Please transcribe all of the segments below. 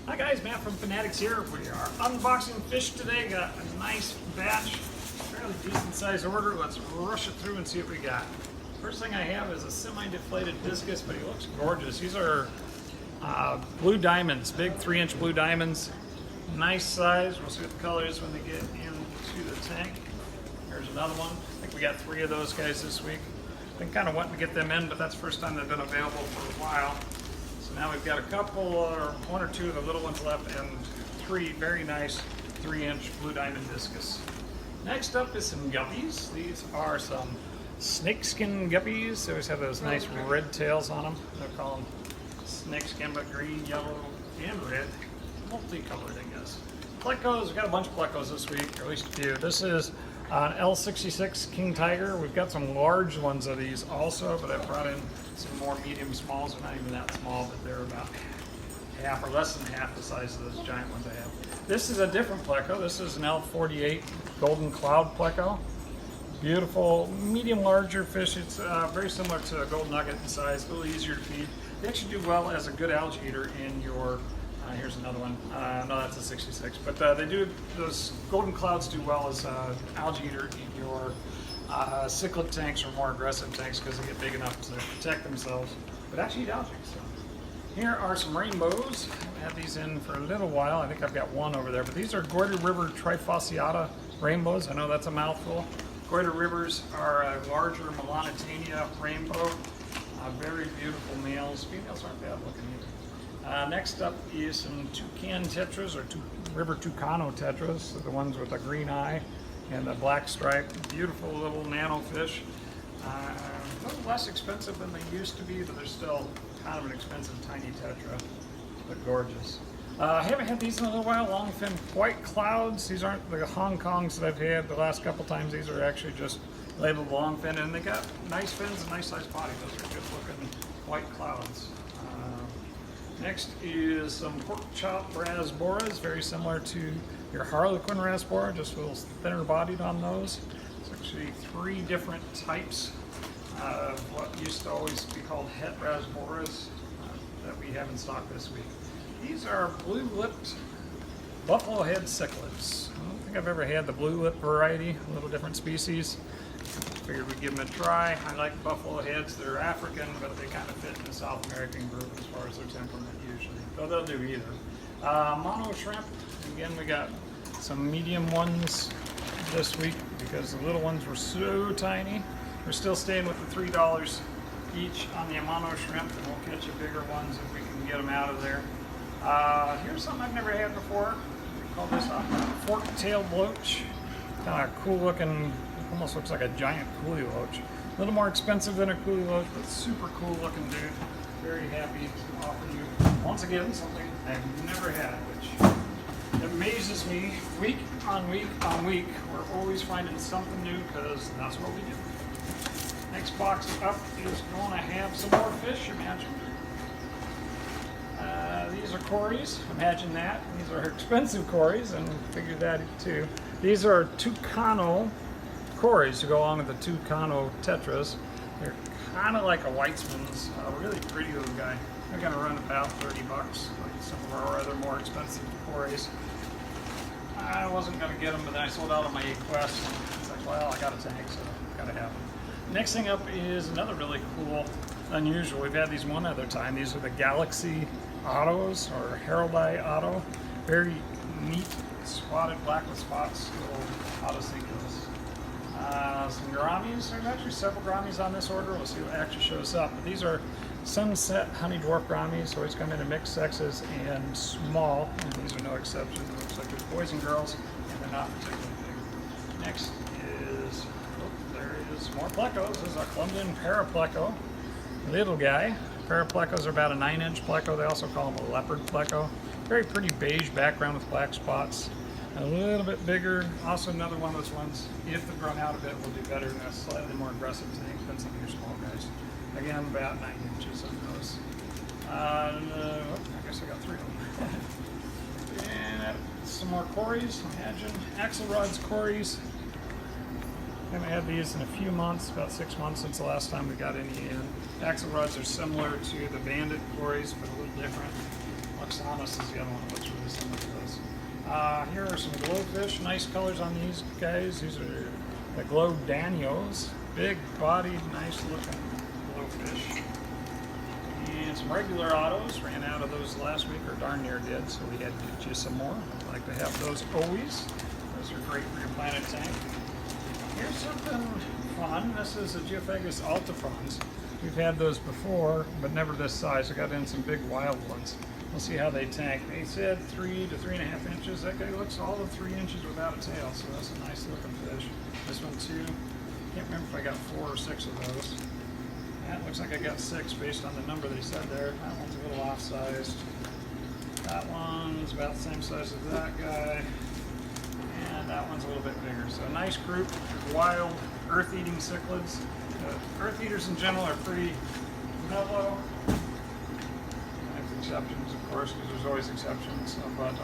Hi guys, Matt from Finatics here. We are unboxing fish today. Got a nice batch, fairly decent sized order. Let's rush it through and see what we got. First thing I have is a semi-deflated discus, but he looks gorgeous. These are blue diamonds, big 3-inch blue diamonds. Nice size. We'll see what the color is when they get into the tank. Here's another one. I think we got 3 of those guys this week. Been kind of wanting to get them in, but that's the first time they've been available for a while. So now we've got a couple, or 1 or 2 of the little ones left, and 3 very nice 3-inch blue diamond discus. Next up is some guppies. These are some snakeskin guppies. They always have those nice red tails on them. They'll call them snakeskin, but green, yellow, and red. Multicolored, I guess. Plecos, we've got a bunch of plecos this week, or at least a few. This is an L66 King Tiger. We've got some large ones of these also, but I brought in some more medium smalls. They're not even that small, but they're about half or less than half the size of those giant ones I have. This is a different pleco. This is an L48 Golden Cloud pleco. Beautiful, medium larger fish. It's very similar to a gold nugget in size, a little easier to feed. They actually do well as a good algae eater in your here's another one. No, that's a 66. But those golden clouds do well as algae eater in your cichlid tanks or more aggressive tanks because they get big enough to protect themselves, but actually eat algae. So here are some rainbows. I've had these in for a little while. I think I've got 1 over there, but these are Goyder River trifasciata rainbows. I know that's a mouthful. Goyder Rivers are a larger Melanotaenia rainbow. Very beautiful males. Females aren't bad looking either. Next up is some Tucano Tetras, or River Tucano Tetras, so the ones with a green eye and a black stripe. Beautiful little nano fish. A little less expensive than they used to be, but they're still kind of an expensive tiny tetra, but gorgeous. I haven't had these in a little while, longfin white clouds. These aren't the Hong Kongs that I've had the last couple times. These are actually just labeled longfin, and they got nice fins and nice sized body. Those are good looking white clouds. Next is some pork chop Rasboras, very similar to your Harlequin Rasbora, just a little thinner bodied on those. It's actually 3 different types of what used to always be called het Rasboras that we have in stock this week. These are blue-lipped buffalo head cichlids. I don't think I've ever had the blue-lip variety, a little different species. Figured we'd give them a try. I like buffalo heads. They're African, but they kind of fit in the South American group as far as their temperament usually. So they'll do either. Amano Shrimp. Again, we got some medium ones this week because the little ones were so tiny. We're still staying with the $3 each on the Amano Shrimp, and we'll catch you bigger ones if we can get them out of there. Here's something I've never had before. We call this a fork-tailed loach. Kind of cool looking. Almost looks like a giant coolie loach. A little more expensive than a coolie loach, but super cool looking dude. Very happy to offer you, once again, something I've never had, which amazes me week on week on week. We're always finding something new because that's what we do. Next box up is going to have some more fish, imagine. These are Corys, imagine that. These are expensive Corys, and figure that too. These are Tucano Corys to go along with the Tucano Tetras. They're kind of like a Weitzman's, really pretty little guy. They're going to run about 30 bucks, like some of our other more expensive Corys. I wasn't going to get them, but then I sold out on my Quest. It's like, well, I got a tank, so got to have them. Next thing up is another really cool, unusual. We've had these one other time. These are the Galaxy Autos, or Heraldi Auto. Very neat, spotted, black with spots, little Autoseekers. Some Gouramis. There's actually several Gouramis on this order. We'll see what actually shows up. But these are Sunset Honey Dwarf Gouramis. Always come in mixed sexes and small. And these are no exception. It looks like there's boys and girls, and they're not particularly big. Next is, there is more plecos. This is a Colombian Para Pleco. Little guy. Para Plecos are about a 9-inch pleco. They also call them a leopard pleco. Very pretty beige background with black spots. A little bit bigger. Also another one of those ones, if they've grown out a bit, will do better in a slightly more aggressive tank than some of your small guys. Again, about 9 inches of those. I guess I got 3 of them. And some more Corys, imagine. Axelrod's Corys. Haven't had these in a few months, about 6 months since the last time we got any in. Axelrods are similar to the Bandit Corys, but a little different. Oxalis is the other one that looks really similar to this. Here are some Glo-Fish. Nice colors on these guys. These are the Glo Danios. Big bodied, nice looking Glo-Fish. And some regular autos. Ran out of those last week, or darn near did, so we had to get you some more. I'd like to have those always. Those are great for your planet tank. Here's something fun. This is a Geophagus altifrons. We've had those before, but never this size. I got in some big wild ones. We'll see how they tank. They said 3 to 3.5 inches. That guy looks all of 3 inches without a tail, so that's a nice looking fish. This one too. Can't remember if I got 4 or 6 of those. That looks like I got 6 based on the number they said there. That one's a little off-sized. That one's about the same size as that guy. And that one's a little bit bigger. So a nice group of wild earth-eating cichlids. Earth eaters in general are pretty mellow. There's exceptions, of course, because there's always exceptions. But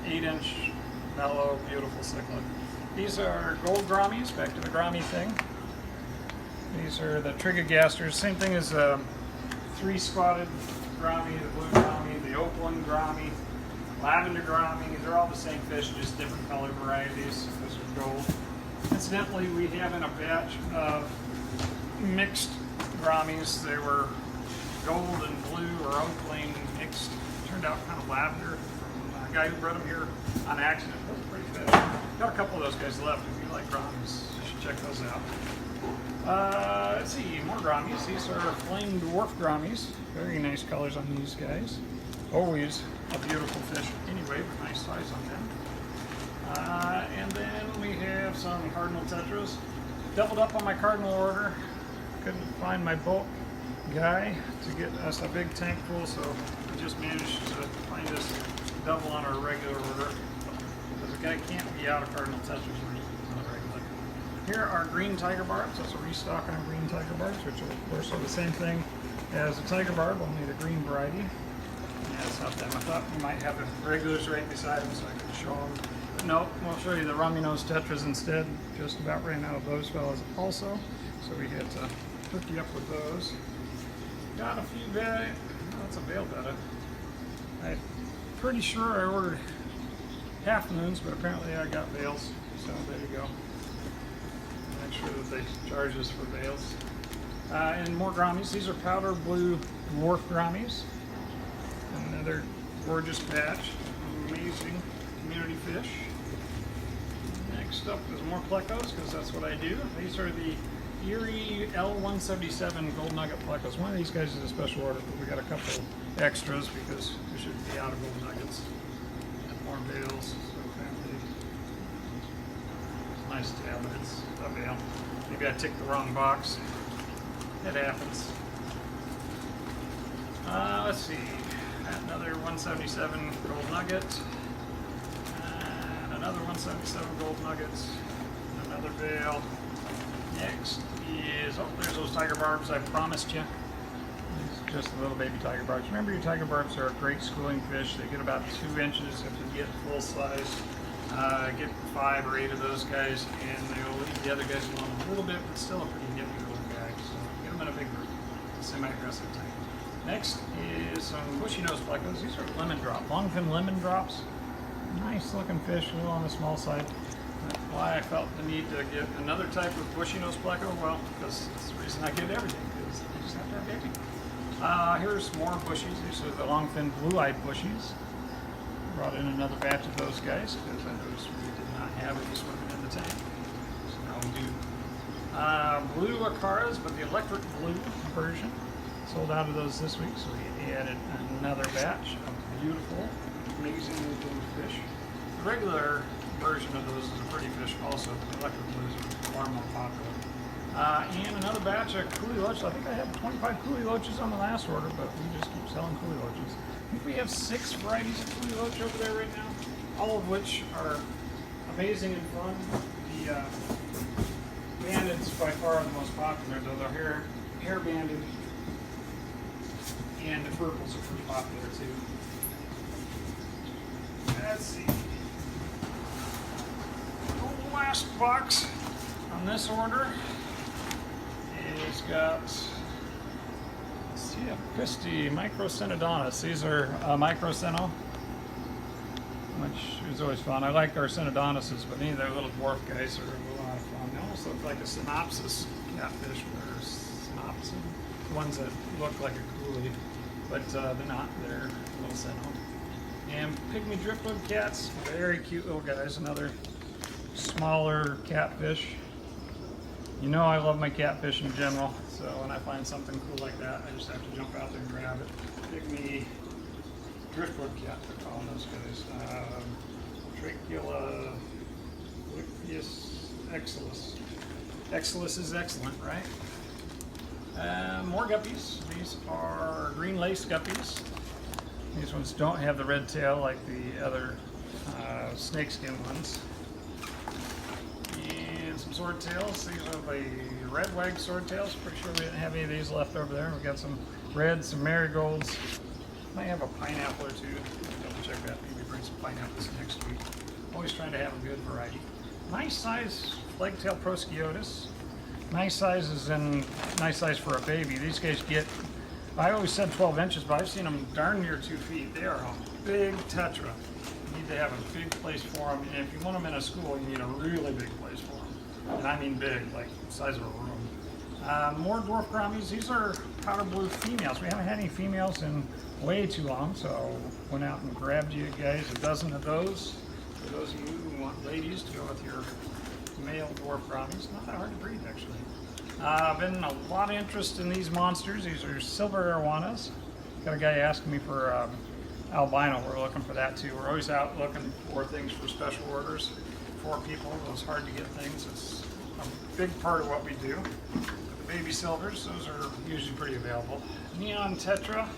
8-inch, mellow, beautiful cichlid. These are gold Gouramis, back to the Gourami thing. These are the Trigogasters, same thing as 3-spotted Gourami, the blue Gourami, the opaline Gourami, lavender Gourami. They're all the same fish, just different color varieties. Those are gold. Incidentally, we have in a batch of mixed Gouramis. They were gold and blue or opaline mixed. Turned out kind of lavender from a guy who bred them here on accident. Those are pretty fish. Got a couple of those guys left. If you like Gouramis, you should check those out. Let's see, more Gouramis. These are flame dwarf Gouramis. Very nice colors on these guys. Always a beautiful fish anyway, but nice size on them. And then we have some cardinal tetras. Doubled up on my cardinal order. Couldn't find my bulk guy to get us a big tank full, so we just managed to find this double on our regular order. Because the guy can't be out of cardinal tetras on a regular. Here are green tiger barbs. That's a restock on green tiger barbs, which will, of course, are the same thing as a tiger barb, only the green variety. Yeah, it's not them. I thought we might have the regulars right beside them so I could show them. But no, we'll show you the rummy nose tetras instead. Just about ran out of those fellas also. So we had to hook you up with those. Got a few betta. Oh, that's a veil betta. I'm pretty sure I ordered half moons, but apparently I got veils. So there you go. Make sure that they charge us for veils. And more Gouramis. These are powder blue dwarf Gouramis. Another gorgeous batch. Amazing community fish. Next up is more plecos, because that's what I do. These are the Erie L177 gold nugget plecos. One of these guys is a special order, but we got a couple extras because we should be out of gold nuggets. And more veils. So apparently, it's nice to have, but it's a veil. Maybe I ticked the wrong box. It happens. Let's see. Another 177 gold nugget. And another 177 gold nuggets. Another veil. Next is, oh, there's those tiger barbs I promised you. These are just the little baby tiger barbs. Remember, your tiger barbs are a great schooling fish. They get about 2 inches if you get full size. Get 5 or 8 of those guys, and they'll leave the other guys alone a little bit, but still a pretty nippy little guy. So get them in a big group, semi-aggressive tank. Next is some bushy nose plecos. These are lemon drop, longfin lemon drops. Nice looking fish, a little on the small side. That's why I felt the need to get another type of bushy nose pleco. Well, because it's the reason I get everything, because they just have to have everything. Here's more bushies. These are the longfin blue-eyed bushies. Brought in another batch of those guys because I noticed we did not have any swimming in the tank. So now we do. Blue Acaras, but the electric blue version. Sold out of those this week, so we added another batch of beautiful, amazing looking fish. The regular version of those is a pretty fish also, but the electric blues are far more popular. And another batch of coolie loaches. I think I had 25 coolie loaches on the last order, but we just keep selling coolie loaches. I think we have 6 varieties of coolie loach over there right now, all of which are amazing and fun. The banded's by far the most popular, though they're hair banded. And the purples are pretty popular too. Let's see. The last box on this order is got, let's see, Tia Christie Microcynodontis. These are microcyno, which is always fun. I like our cynodontises, but any of their little dwarf guys are a lot of fun. They almost look like a synopsis catfish, or synopsin, ones that look like a coolie, but they're not. They're little cyno. And pygmy driftwood cats, very cute little guys. Another smaller catfish. You know I love my catfish in general, so when I find something cool like that, I just have to jump out there and grab it. Pygmy driftwood cat, they're calling those guys. Trichogaster. Excellus is excellent, right? More guppies. These are green lace guppies. These ones don't have the red tail like the other snakeskin ones. And some swordtails. These are the red wag swordtails. Pretty sure we didn't have any of these left over there. We've got some reds, some marigolds. Might have a pineapple or two. Double check that. Maybe bring some pineapples next week. Always trying to have a good variety. Nice size flag-tail Prosciotus. Nice sizes and nice size for a baby. These guys get, I always said 12 inches, but I've seen them darn near 2 feet. They are a big tetra. You need to have a big place for them. And if you want them in a school, you need a really big place for them. And I mean big, like the size of a room. More dwarf Gouramis. These are powder blue females. We haven't had any females in way too long, so went out and grabbed you guys a dozen of those. For those of you who want ladies to go with your male dwarf Gouramis. Not that hard to breed, actually. Been a lot of interest in these monsters. These are silver arowanas. Got a guy asking me for albino. We're looking for that too. We're always out looking for things for special orders for people. Those hard to get things. It's a big part of what we do. The baby silvers, those are usually pretty available. Neon Tetra,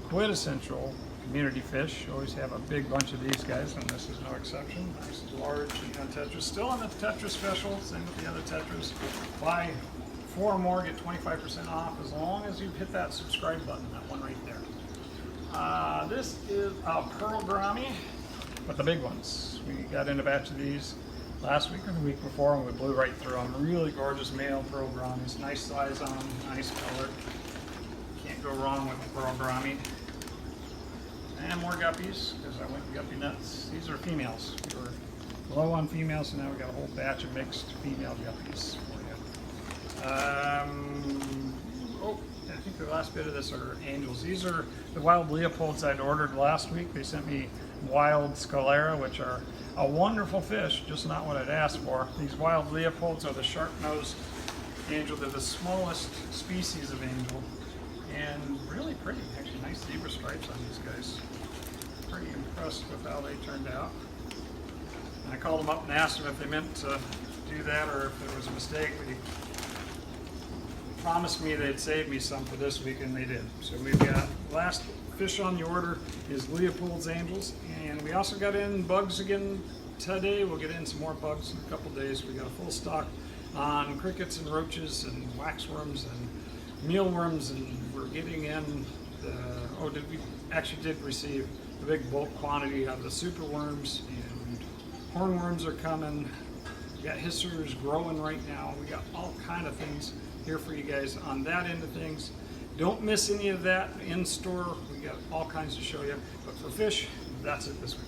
quintessential community fish. Always have a big bunch of these guys, and this is no exception. Nice large Neon Tetra. Still on the Tetra special, same with the other Tetras. Buy 4 or more, get 25% off as long as you hit that subscribe button, that one right there. This is a pearl Gourami, but the big ones. We got in a batch of these last week or the week before, and we blew right through them. Really gorgeous male pearl Gouramis. Nice size on them, nice color. Can't go wrong with the pearl Gourami. And more guppies, because I went guppy nuts. These are females. We were low on females, so now we got a whole batch of mixed female guppies for you. I think the last bit of this are angels. These are the wild Leopolds I'd ordered last week. They sent me wild Scalera, which are a wonderful fish, just not what I'd asked for. These wild Leopolds are the sharp-nosed angel. They're the smallest species of angel, and really pretty. Actually, nice zebra stripes on these guys. Pretty impressed with how they turned out. And I called them up and asked them if they meant to do that or if there was a mistake. They promised me they'd save me some for this week, and they did. So we've got, last fish on the order is Leopold's Angels, and we also got in bugs again today. We'll get in some more bugs in a couple days. We got a full stock on crickets and roaches and waxworms and mealworms, and we're getting in the, we actually did receive a big bulk quantity of the superworms, and hornworms are coming. We got hissers growing right now. We got all kind of things here for you guys on that end of things. Don't miss any of that in store. We got all kinds to show you. But for fish, that's it this week.